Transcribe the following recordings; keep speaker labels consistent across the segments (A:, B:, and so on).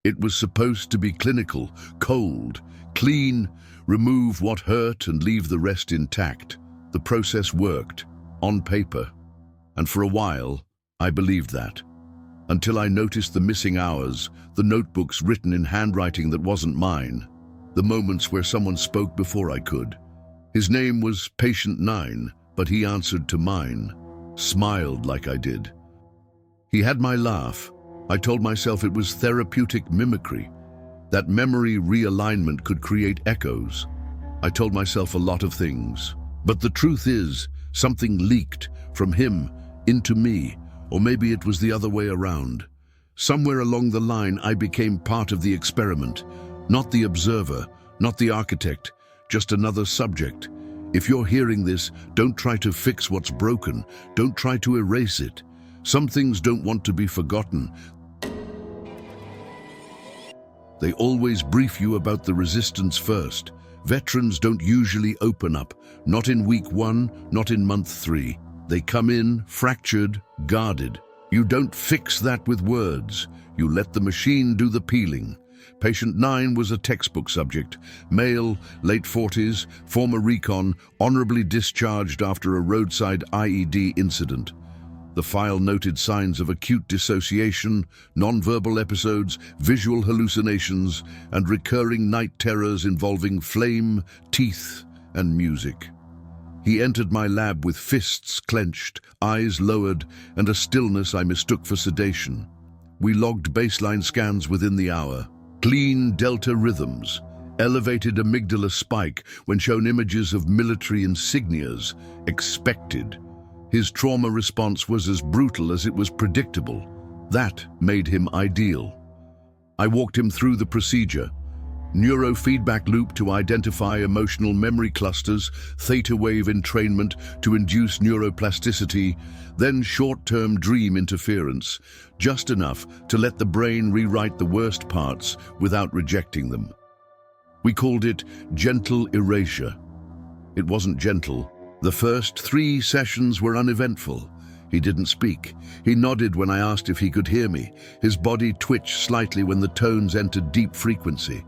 A: It was supposed to be clinical, cold, clean, remove what hurt and leave the rest intact. The process worked, on paper. And for a while, I believed that. Until I noticed the missing hours, the notebooks written in handwriting that wasn't mine, the moments where someone spoke before I could. His name was Patient 9, but he answered to mine, smiled like I did. He had my laugh. I told myself it was therapeutic mimicry, that memory realignment could create echoes. I told myself a lot of things. But the truth is, something leaked from him into me, or maybe it was the other way around. Somewhere along the line, I became part of the experiment, not the observer, not the architect, just another subject. If you're hearing this, don't try to fix what's broken. Don't try to erase it. Some things don't want to be forgotten. They always brief you about the resistance first. Veterans don't usually open up, not in week 1, not in month 3. They come in fractured, guarded. You don't fix that with words. You let the machine do the peeling. Patient 9 was a textbook subject. Male, late 40s, former recon, honorably discharged after a roadside IED incident. The file noted signs of acute dissociation, non-verbal episodes, visual hallucinations, and recurring night terrors involving flame, teeth, and music. He entered my lab with fists clenched, eyes lowered, and a stillness I mistook for sedation. We logged baseline scans within the hour. Clean delta rhythms, elevated amygdala spike when shown images of military insignias, expected. His trauma response was as brutal as it was predictable. That made him ideal. I walked him through the procedure. Neurofeedback loop to identify emotional memory clusters, theta wave entrainment to induce neuroplasticity, then short-term dream interference, just enough to let the brain rewrite the worst parts without rejecting them. We called it gentle erasure. It wasn't gentle. The first 3 sessions were uneventful. He didn't speak. He nodded when I asked if he could hear me. His body twitched slightly when the tones entered deep frequency.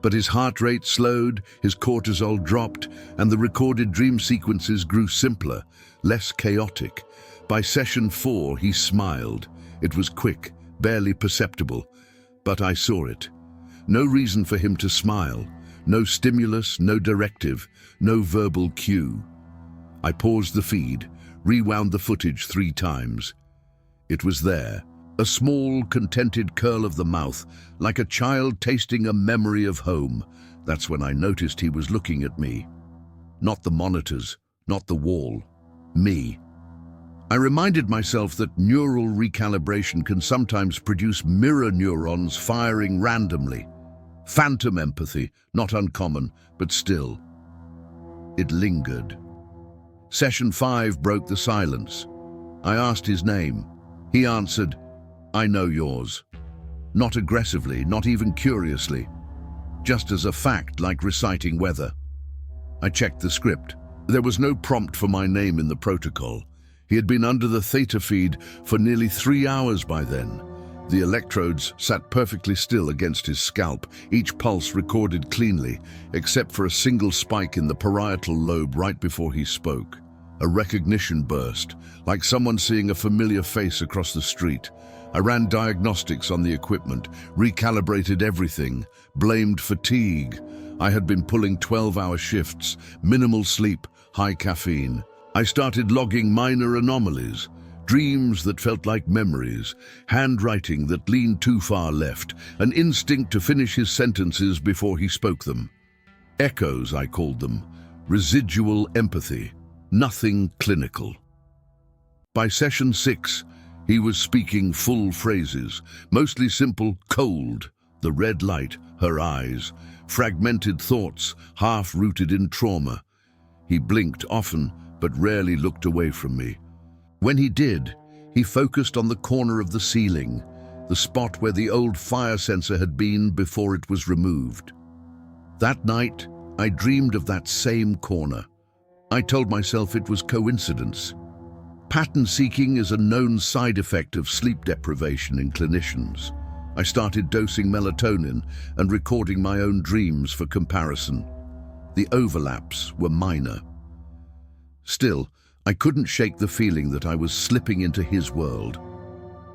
A: But his heart rate slowed, his cortisol dropped, and the recorded dream sequences grew simpler, less chaotic. By session 4, he smiled. It was quick, barely perceptible, but I saw it. No reason for him to smile. No stimulus, no directive, no verbal cue. I paused the feed, rewound the footage 3 times. It was there, a small, contented curl of the mouth, like a child tasting a memory of home. That's when I noticed he was looking at me. Not the monitors, not the wall. Me. I reminded myself that neural recalibration can sometimes produce mirror neurons firing randomly. Phantom empathy, not uncommon, but still. It lingered. Session 5 broke the silence. I asked his name. He answered, "I know yours." Not aggressively, not even curiously. Just as a fact, like reciting weather. I checked the script. There was no prompt for my name in the protocol. He had been under the theta feed for nearly 3 hours by then. The electrodes sat perfectly still against his scalp, each pulse recorded cleanly, except for a single spike in the parietal lobe right before he spoke. A recognition burst, like someone seeing a familiar face across the street. I ran diagnostics on the equipment, recalibrated everything, blamed fatigue. I had been pulling 12-hour shifts, minimal sleep, high caffeine. I started logging minor anomalies. Dreams that felt like memories, handwriting that leaned too far left, an instinct to finish his sentences before he spoke them. Echoes, I called them, residual empathy, nothing clinical. By session 6, he was speaking full phrases, mostly simple, cold, the red light, her eyes, fragmented thoughts, half-rooted in trauma. He blinked often, but rarely looked away from me. When he did, he focused on the corner of the ceiling, the spot where the old fire sensor had been before it was removed. That night, I dreamed of that same corner. I told myself it was coincidence. Pattern seeking is a known side effect of sleep deprivation in clinicians. I started dosing melatonin and recording my own dreams for comparison. The overlaps were minor. Still, I couldn't shake the feeling that I was slipping into his world,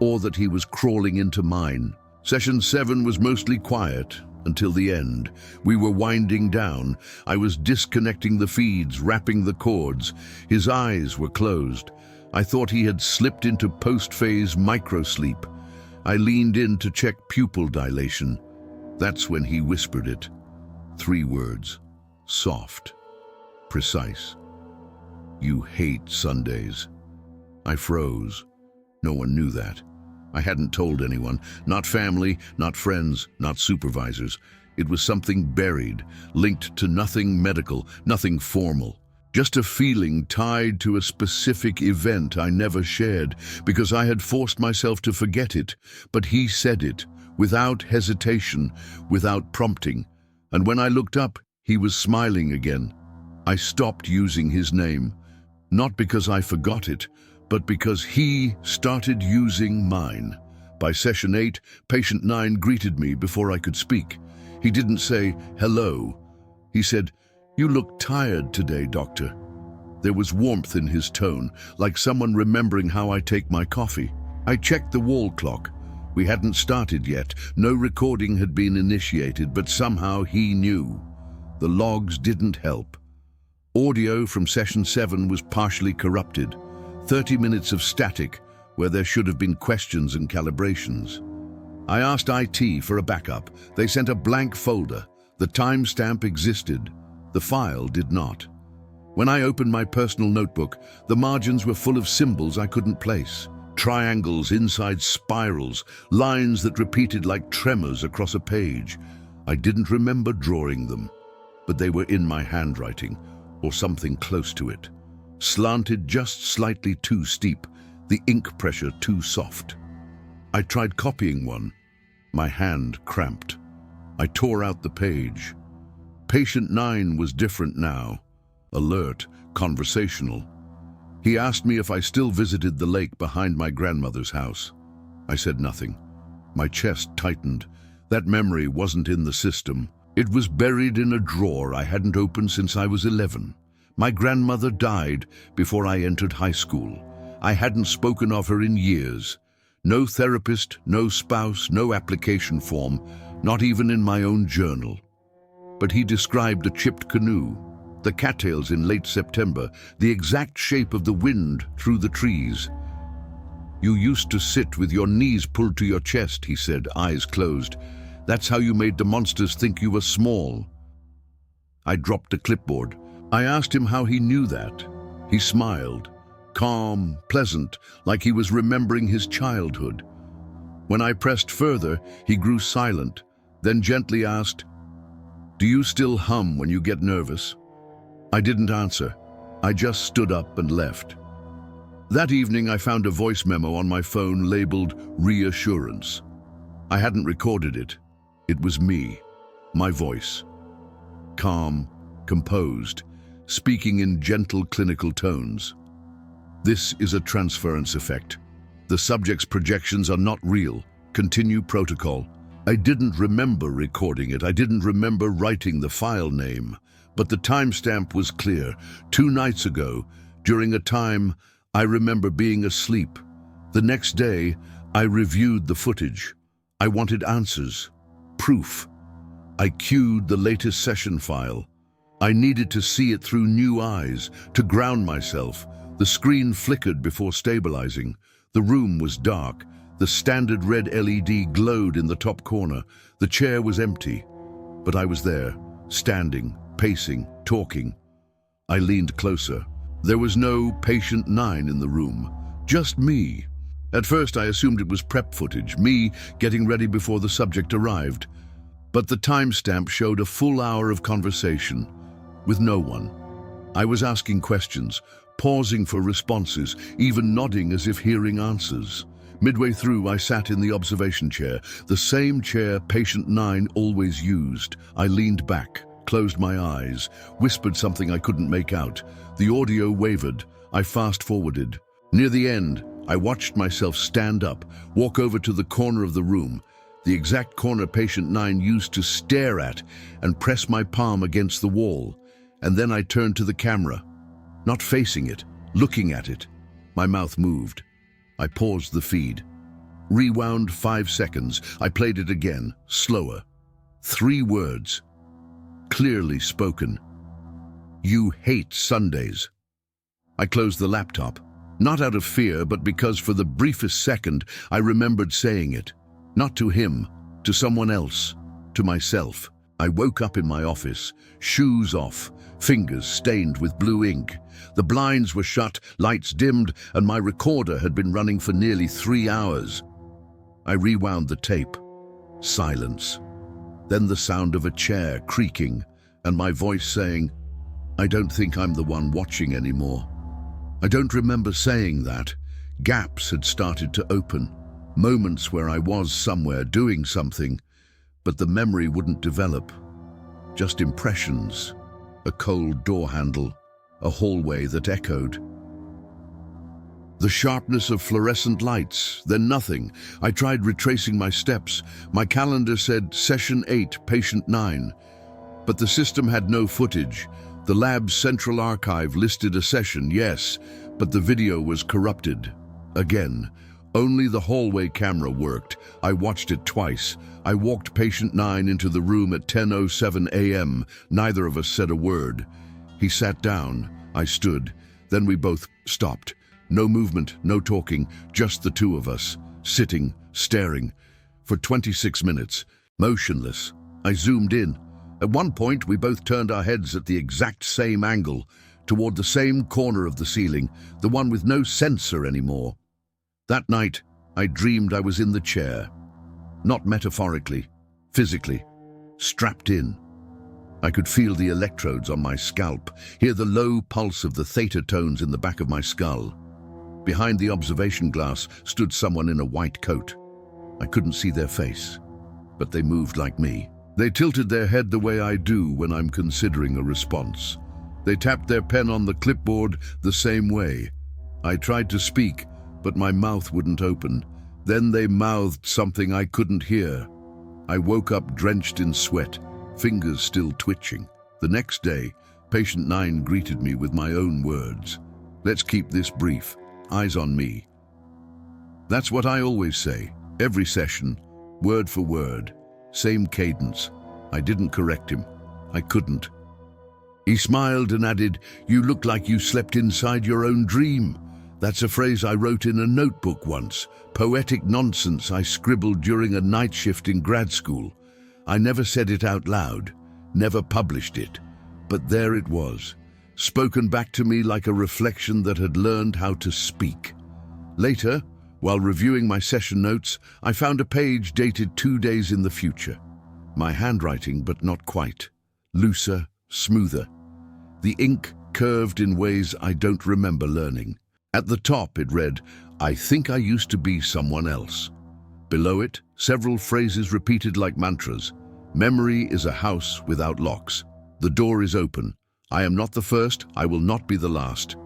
A: or that he was crawling into mine. Session 7 was mostly quiet until the end. We were winding down. I was disconnecting the feeds, wrapping the cords. His eyes were closed. I thought he had slipped into post-phase microsleep. I leaned in to check pupil dilation. That's when he whispered it. 3 words. Soft. Precise. You hate Sundays. I froze. No one knew that. I hadn't told anyone. Not family, not friends, not supervisors. It was something buried, linked to nothing medical, nothing formal. Just a feeling tied to a specific event I never shared because I had forced myself to forget it. But he said it, without hesitation, without prompting. And when I looked up, he was smiling again. I stopped using his name, not because I forgot it, but because he started using mine. By session 8, patient 9 greeted me before I could speak. He didn't say, hello. He said, you look tired today, doctor. There was warmth in his tone, like someone remembering how I take my coffee. I checked the wall clock. We hadn't started yet. No recording had been initiated, but somehow he knew. The logs didn't help. Audio from session 7 was partially corrupted. 30 minutes of static, where there should have been questions and calibrations. I asked IT for a backup. They sent a blank folder. The timestamp existed. The file did not. When I opened my personal notebook, the margins were full of symbols I couldn't place. Triangles inside spirals, lines that repeated like tremors across a page. I didn't remember drawing them, but they were in my handwriting, or something close to it. Slanted just slightly too steep, the ink pressure too soft. I tried copying one. My hand cramped. I tore out the page. Patient 9 was different now. Alert, conversational. He asked me if I still visited the lake behind my grandmother's house. I said nothing. My chest tightened. That memory wasn't in the system. It was buried in a drawer I hadn't opened since I was 11. My grandmother died before I entered high school. I hadn't spoken of her in years. No therapist, no spouse, no application form, not even in my own journal. But he described a chipped canoe, the cattails in late September, the exact shape of the wind through the trees. You used to sit with your knees pulled to your chest, he said, eyes closed. That's how you made the monsters think you were small. I dropped the clipboard. I asked him how he knew that. He smiled, calm, pleasant, like he was remembering his childhood. When I pressed further, he grew silent, then gently asked, do you still hum when you get nervous? I didn't answer. I just stood up and left. That evening, I found a voice memo on my phone labeled Reassurance. I hadn't recorded it. It was me, my voice. Calm, composed, speaking in gentle clinical tones. This is a transference effect. The subject's projections are not real. Continue protocol. I didn't remember recording it. I didn't remember writing the file name. But the timestamp was clear. 2 nights ago, during a time I remember being asleep. The next day, I reviewed the footage. I wanted answers, proof. I queued the latest session file. I needed to see it through new eyes, to ground myself. The screen flickered before stabilizing. The room was dark. The standard red LED glowed in the top corner. The chair was empty, but I was there, standing, pacing, talking. I leaned closer. There was no patient 9 in the room, just me. At first I assumed it was prep footage, me getting ready before the subject arrived. But the timestamp showed a full hour of conversation, with no one. I was asking questions, pausing for responses, even nodding as if hearing answers. Midway through, I sat in the observation chair, the same chair patient 9 always used. I leaned back, closed my eyes, whispered something I couldn't make out. The audio wavered. I fast-forwarded. Near the end, I watched myself stand up, walk over to the corner of the room. the exact corner patient 9 used to stare at and press my palm against the wall. And then I turned to the camera, not facing it, looking at it. My mouth moved. I paused the feed. Rewound 5 seconds. I played it again, slower. 3 words, clearly spoken. You hate Sundays. I closed the laptop, not out of fear, but because for the briefest second I remembered saying it. Not to him, to someone else, to myself. I woke up in my office, shoes off, fingers stained with blue ink. The blinds were shut, lights dimmed, and my recorder had been running for nearly 3 hours. I rewound the tape. Silence. Then the sound of a chair creaking, and my voice saying, I don't think I'm the one watching anymore. I don't remember saying that. Gaps had started to open, moments where I was somewhere doing something, but the memory wouldn't develop. Just impressions, a cold door handle, a hallway that echoed. The sharpness of fluorescent lights, then nothing. I tried retracing my steps. My calendar said Session 8, Patient 9. But the system had no footage. The lab's central archive listed a session, yes, but the video was corrupted. Again, only the hallway camera worked. I watched it twice. I walked Patient 9 into the room at 10:07 a.m. Neither of us said a word. He sat down. I stood. Then we both stopped. No movement, no talking, just the two of us, sitting, staring. For 26 minutes, motionless. I zoomed in. At one point, we both turned our heads at the exact same angle, toward the same corner of the ceiling, the one with no sensor anymore. That night, I dreamed I was in the chair. Not metaphorically, physically, strapped in. I could feel the electrodes on my scalp, hear the low pulse of the theta tones in the back of my skull. Behind the observation glass stood someone in a white coat. I couldn't see their face, but they moved like me. They tilted their head the way I do when I'm considering a response. They tapped their pen on the clipboard the same way. I tried to speak, but my mouth wouldn't open. Then they mouthed something I couldn't hear. I woke up drenched in sweat, fingers still twitching. The next day, Patient 9 greeted me with my own words. Let's keep this brief. Eyes on me. That's what I always say. Every session, word for word, same cadence. I didn't correct him. I couldn't. He smiled and added, "You look like you slept inside your own dream." That's a phrase I wrote in a notebook once. Poetic nonsense I scribbled during a night shift in grad school. I never said it out loud, never published it. But there it was, spoken back to me like a reflection that had learned how to speak. Later, while reviewing my session notes, I found a page dated 2 days in the future. My handwriting, but not quite. Looser, smoother. The ink curved in ways I don't remember learning. At the top it read, "I think I used to be someone else." Below it, several phrases repeated like mantras. "Memory is a house without locks. The door is open. I am not the first, I will not be the last."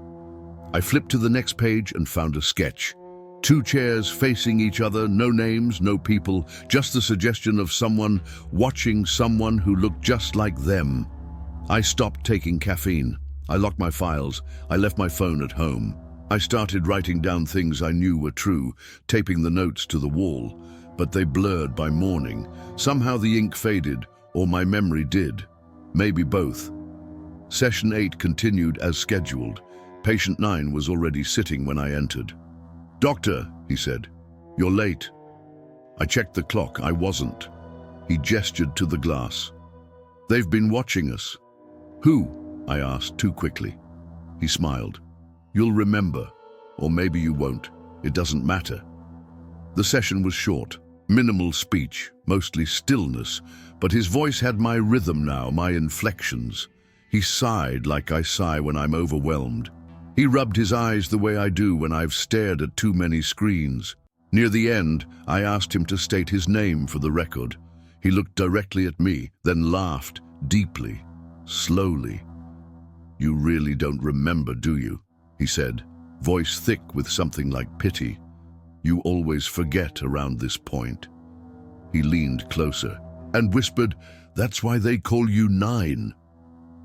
A: I flipped to the next page and found a sketch. 2 chairs facing each other, no names, no people, just the suggestion of someone watching someone who looked just like them. I stopped taking caffeine. I locked my files. I left my phone at home. I started writing down things I knew were true, taping the notes to the wall, but they blurred by morning. Somehow the ink faded, or my memory did. Maybe both. Session 8 continued as scheduled. Patient 9 was already sitting when I entered. "Doctor," he said, "you're late." I checked the clock. I wasn't. He gestured to the glass. "They've been watching us." "Who?" I asked too quickly. He smiled. "You'll remember, or maybe you won't. It doesn't matter." The session was short, minimal speech, mostly stillness, but his voice had my rhythm now, my inflections. He sighed like I sigh when I'm overwhelmed. He rubbed his eyes the way I do when I've stared at too many screens. Near the end, I asked him to state his name for the record. He looked directly at me, then laughed, deeply, slowly. "You really don't remember, do you?" he said, voice thick with something like pity. "You always forget around this point." He leaned closer and whispered, "That's why they call you 9.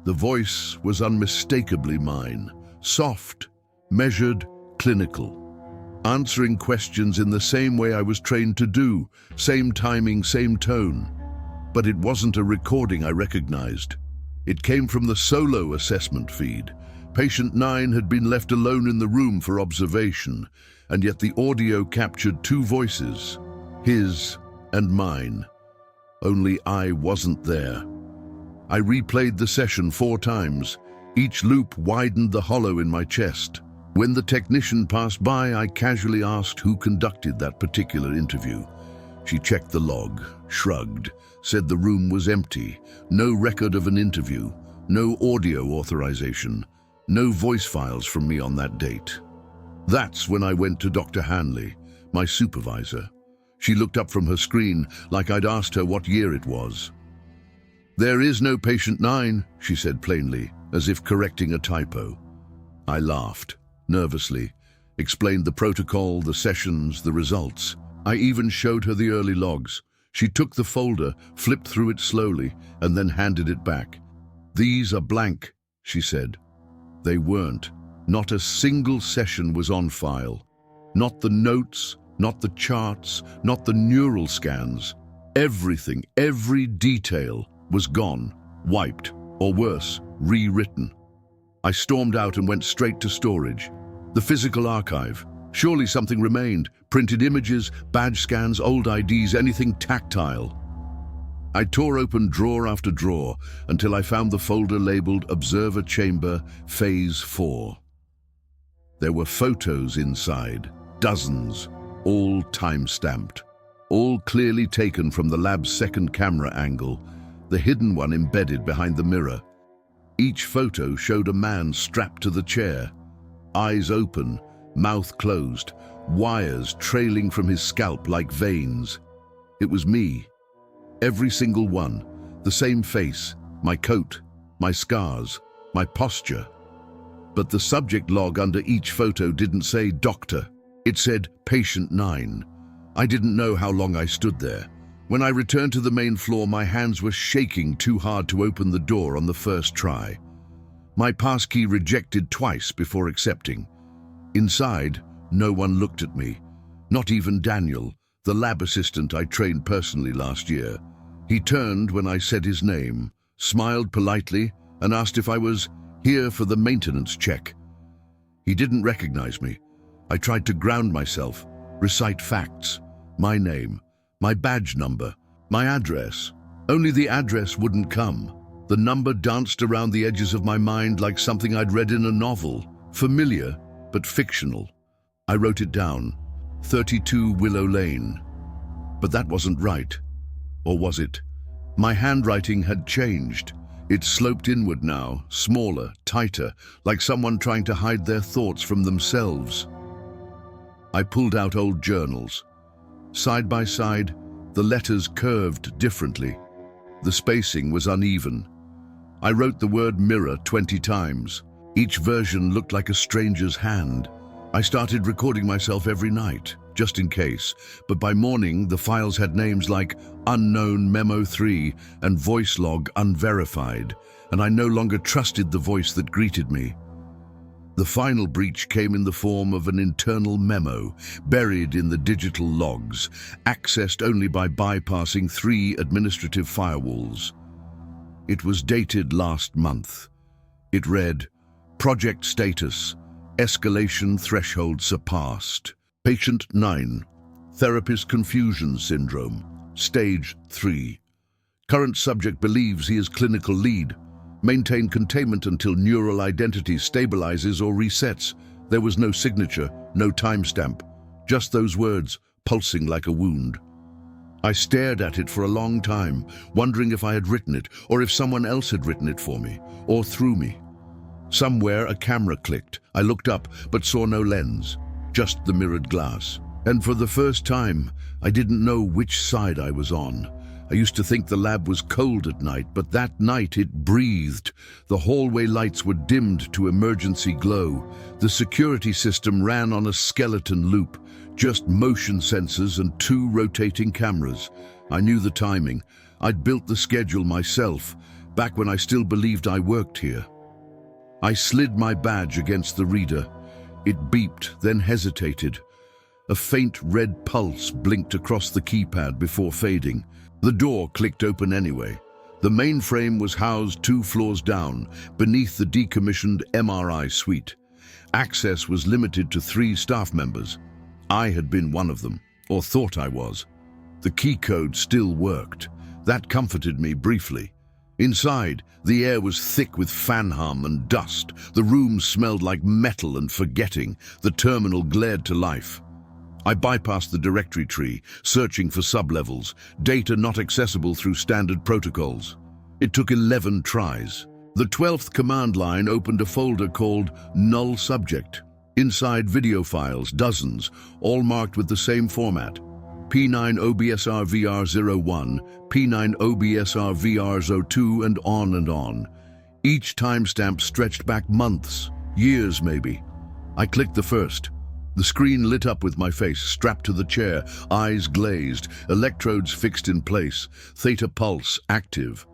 A: The voice was unmistakably mine, soft, measured, clinical, answering questions in the same way I was trained to do, same timing, same tone. But it wasn't a recording I recognized. It came from the solo assessment feed. Patient 9 had been left alone in the room for observation, and yet the audio captured 2 voices, his and mine. Only I wasn't there. I replayed the session 4 times. Each loop widened the hollow in my chest. When the technician passed by, I casually asked who conducted that particular interview. She checked the log, shrugged, said the room was empty, no record of an interview, no audio authorization, no voice files from me on that date. That's when I went to Dr. Hanley, my supervisor. She looked up from her screen like I'd asked her what year it was. "There is no patient 9, she said plainly, as if correcting a typo. I laughed, nervously, explained the protocol, the sessions, the results. I even showed her the early logs. She took the folder, flipped through it slowly, and then handed it back. "These are blank," she said. They weren't. Not a single session was on file. Not the notes, not the charts, not the neural scans. Everything, every detail was gone, wiped, or worse, rewritten. I stormed out and went straight to storage. The physical archive. Surely something remained. Printed images, badge scans, old IDs, anything tactile. I tore open drawer after drawer until I found the folder labeled Observer Chamber Phase 4. There were photos inside, dozens, all time-stamped, all clearly taken from the lab's second camera angle, the hidden one embedded behind the mirror. Each photo showed a man strapped to the chair, eyes open, mouth closed, wires trailing from his scalp like veins. It was me. Every single one, the same face, my coat, my scars, my posture. But the subject log under each photo didn't say doctor. It said patient 9. I didn't know how long I stood there. When I returned to the main floor, my hands were shaking too hard to open the door on the first try. My passkey rejected twice before accepting. Inside, no one looked at me. Not even Daniel, the lab assistant I trained personally last year. He turned when I said his name, smiled politely, and asked if I was here for the maintenance check. He didn't recognize me. I tried to ground myself, recite facts, my name, my badge number, my address. Only the address wouldn't come. The number danced around the edges of my mind like something I'd read in a novel, familiar but fictional. I wrote it down, 32 Willow Lane. But that wasn't right. Or was it? My handwriting had changed. It sloped inward now, smaller, tighter, like someone trying to hide their thoughts from themselves. I pulled out old journals. Side by side, the letters curved differently. The spacing was uneven. I wrote the word mirror 20 times. Each version looked like a stranger's hand. I started recording myself every night, just in case, but by morning the files had names like Unknown Memo 3 and Voice Log Unverified, and I no longer trusted the voice that greeted me. The final breach came in the form of an internal memo, buried in the digital logs, accessed only by bypassing 3 administrative firewalls. It was dated last month. It read, "Project status, escalation threshold surpassed. Patient 9, therapist confusion syndrome, stage 3. Current subject believes he is clinical lead. Maintain containment until neural identity stabilizes or resets." There was no signature, no timestamp, just those words pulsing like a wound. I stared at it for a long time, wondering if I had written it, or if someone else had written it for me, or through me. Somewhere a camera clicked. I looked up, but saw no lens, just the mirrored glass. And for the first time, I didn't know which side I was on. I used to think the lab was cold at night, but that night it breathed. The hallway lights were dimmed to emergency glow. The security system ran on a skeleton loop, just motion sensors and 2 rotating cameras. I knew the timing. I'd built the schedule myself, back when I still believed I worked here. I slid my badge against the reader. It beeped, then hesitated. A faint red pulse blinked across the keypad before fading. The door clicked open anyway. The mainframe was housed 2 floors down, beneath the decommissioned MRI suite. Access was limited to 3 staff members. I had been one of them, or thought I was. The key code still worked. That comforted me briefly. Inside, the air was thick with fan hum and dust. The room smelled like metal and forgetting. The terminal glared to life. I bypassed the directory tree, searching for sublevels, data not accessible through standard protocols. It took 11 tries. The 12th command line opened a folder called Null Subject. Inside video files, dozens, all marked with the same format. P9 OBSR VR01, P9 OBSR VR02, and on. Each timestamp stretched back months, years maybe. I clicked the first. The screen lit up with my face, strapped to the chair, eyes glazed, electrodes fixed in place, theta pulse active.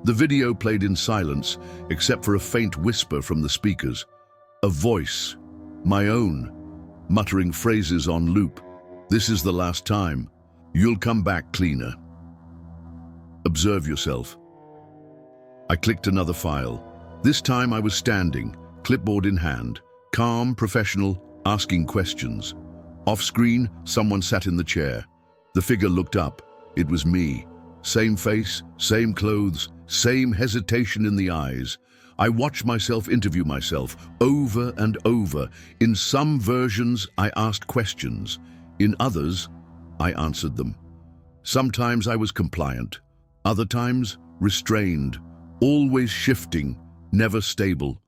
A: The video played in silence, except for a faint whisper from the speakers. A voice, my own, muttering phrases on loop. This is the last time. You'll come back cleaner. Observe yourself. I clicked another file. This time I was standing, clipboard in hand, calm, professional, asking questions. Off-screen, someone sat in the chair. The figure looked up. It was me. Same face, same clothes, same hesitation in the eyes. I watched myself interview myself over and over. In some versions, I asked questions. In others, I answered them. Sometimes I was compliant. Other times, restrained. Always shifting, never stable.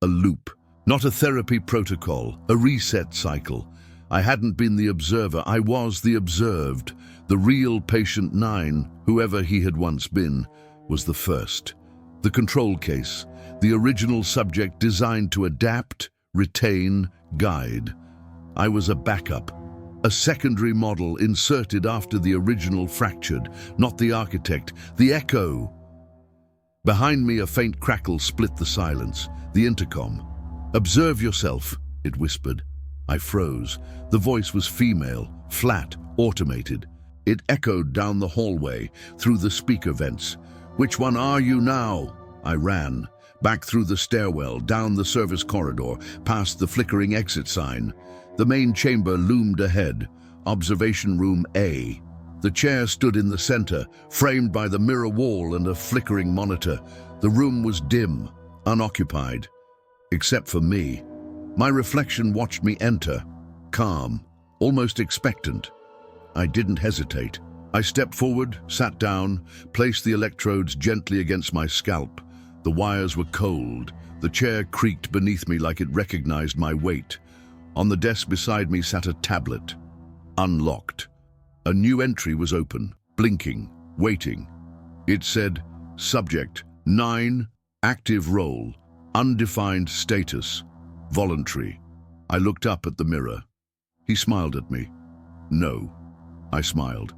A: A loop. Not a therapy protocol, a reset cycle. I hadn't been the observer, I was the observed. The real patient 9, whoever he had once been, was the first. The control case, the original subject designed to adapt, retain, guide. I was a backup, a secondary model inserted after the original fractured, not the architect, the echo. Behind me, a faint crackle split the silence, the intercom. "Observe yourself," it whispered. I froze. The voice was female, flat, automated. It echoed down the hallway, through the speaker vents. "Which one are you now?" I ran, back through the stairwell, down the service corridor, past the flickering exit sign. The main chamber loomed ahead, observation room A. The chair stood in the center, framed by the mirror wall and a flickering monitor. The room was dim, unoccupied. Except for me. My reflection watched me enter, calm, almost expectant. I didn't hesitate. I stepped forward, sat down, placed the electrodes gently against my scalp. The wires were cold. The chair creaked beneath me like it recognized my weight. On the desk beside me sat a tablet, unlocked. A new entry was open, blinking, waiting. It said, Subject 9, active role. Undefined status. Voluntary. I looked up at the mirror. He smiled at me. No. I smiled.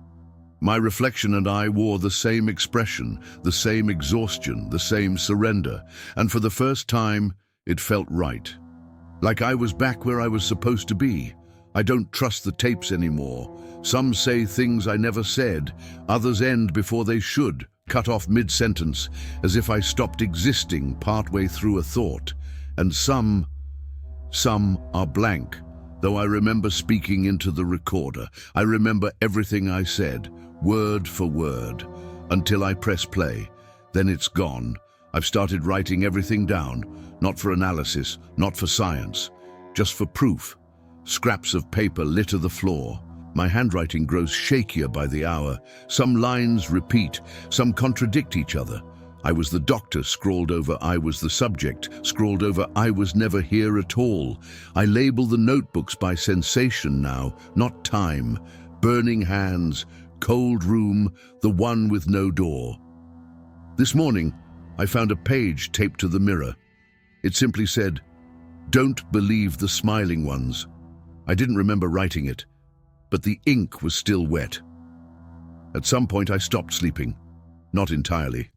A: My reflection and I wore the same expression, the same exhaustion, the same surrender, and for the first time, it felt right. Like I was back where I was supposed to be. I don't trust the tapes anymore. Some say things I never said. Others end before they should. Cut off mid-sentence, as if I stopped existing partway through a thought. And some are blank, though I remember speaking into the recorder. I remember everything I said, word for word, until I press play. Then it's gone. I've started writing everything down, not for analysis, not for science, just for proof. Scraps of paper litter the floor. My handwriting grows shakier by the hour. Some lines repeat, some contradict each other. I was the doctor scrawled over I was the subject, scrawled over I was never here at all. I label the notebooks by sensation now, not time. Burning hands, cold room, the one with no door. This morning, I found a page taped to the mirror. It simply said, "Don't believe the smiling ones." I didn't remember writing it, but the ink was still wet. At some point I stopped sleeping. Not entirely.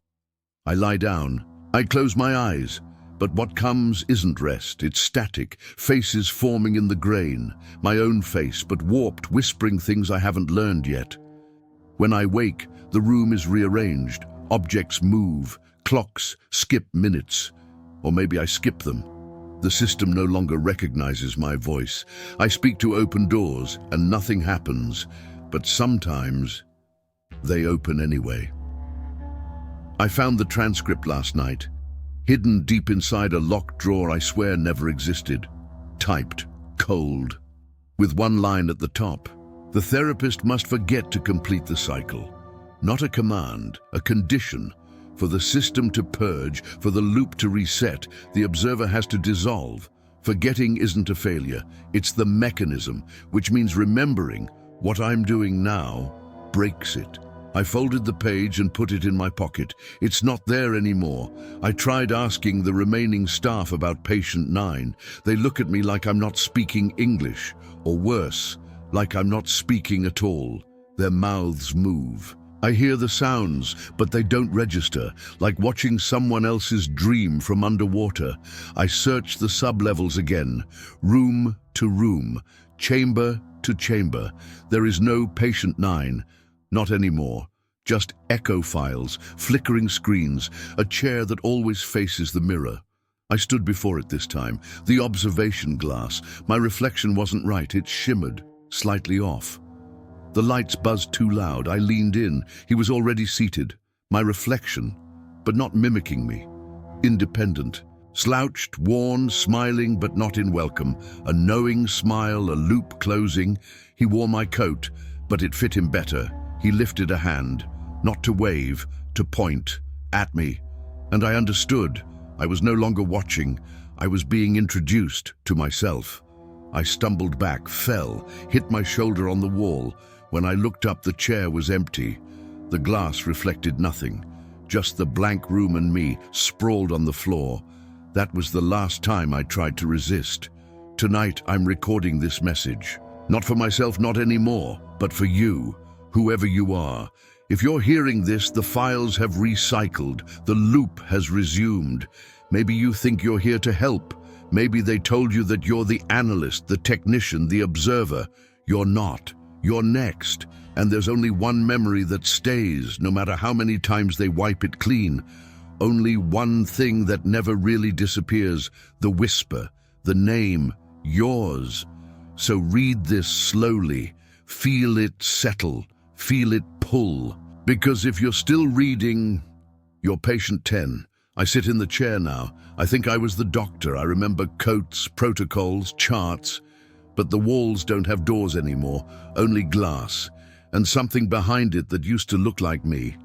A: I lie down. I close my eyes. But what comes isn't rest, it's static, faces forming in the grain, my own face, but warped, whispering things I haven't learned yet. When I wake, the room is rearranged, objects move, clocks skip minutes, or maybe I skip them. The system no longer recognizes my voice. I speak to open doors and nothing happens, but sometimes they open anyway. I found the transcript last night. Hidden deep inside a locked drawer I swear never existed. Typed, cold, with one line at the top. The therapist must forget to complete the cycle. Not a command, a condition. For the system to purge, for the loop to reset, the observer has to dissolve. Forgetting isn't a failure, it's the mechanism, which means remembering what I'm doing now breaks it. I folded the page and put it in my pocket. It's not there anymore. I tried asking the remaining staff about patient 9. They look at me like I'm not speaking English, or worse, like I'm not speaking at all. Their mouths move. I hear the sounds, but they don't register, like watching someone else's dream from underwater. I search the sub-levels again, room to room, chamber to chamber. There is no patient 9. Not anymore. Just echo files, flickering screens, a chair that always faces the mirror. I stood before it this time, the observation glass. My reflection wasn't right, it shimmered, slightly off. The lights buzzed too loud. I leaned in. He was already seated. My reflection, but not mimicking me. Independent. Slouched, worn, smiling, but not in welcome. A knowing smile, a loop closing. He wore my coat, but it fit him better. He lifted a hand, not to wave, to point, at me. And I understood. I was no longer watching. I was being introduced to myself. I stumbled back, fell, hit my shoulder on the wall. When I looked up, the chair was empty. The glass reflected nothing. Just the blank room and me, sprawled on the floor. That was the last time I tried to resist. Tonight, I'm recording this message. Not for myself, not anymore, but for you. Whoever you are, if you're hearing this, the files have recycled, the loop has resumed. Maybe you think you're here to help. Maybe they told you that you're the analyst, the technician, the observer. You're not. You're next. And there's only one memory that stays, no matter how many times they wipe it clean. Only one thing that never really disappears, the whisper, the name, yours. So read this slowly. Feel it settle. Feel it pull. Because if you're still reading, you're patient 10. I sit in the chair now. I think I was the doctor. I remember coats, protocols, charts. But the walls don't have doors anymore, only glass. And something behind it that used to look like me.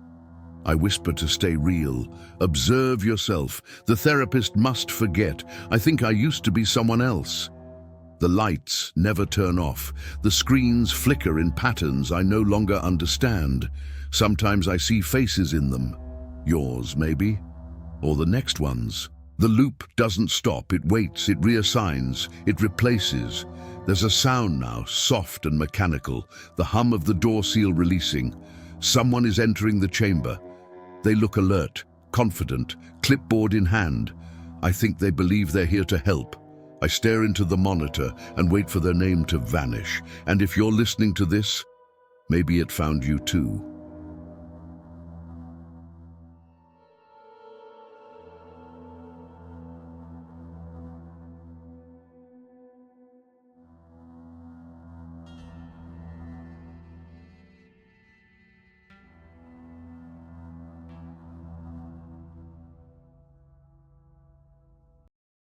A: I whisper to stay real. Observe yourself. The therapist must forget. I think I used to be someone else. The lights never turn off. The screens flicker in patterns I no longer understand. Sometimes I see faces in them. Yours, maybe? Or the next one's. The loop doesn't stop. It waits, it reassigns, it replaces. There's a sound now, soft and mechanical, the hum of the door seal releasing. Someone is entering the chamber. They look alert, confident, clipboard in hand. I think they believe they're here to help. I stare into the monitor and wait for their name to vanish. And if you're listening to this, maybe it found you too.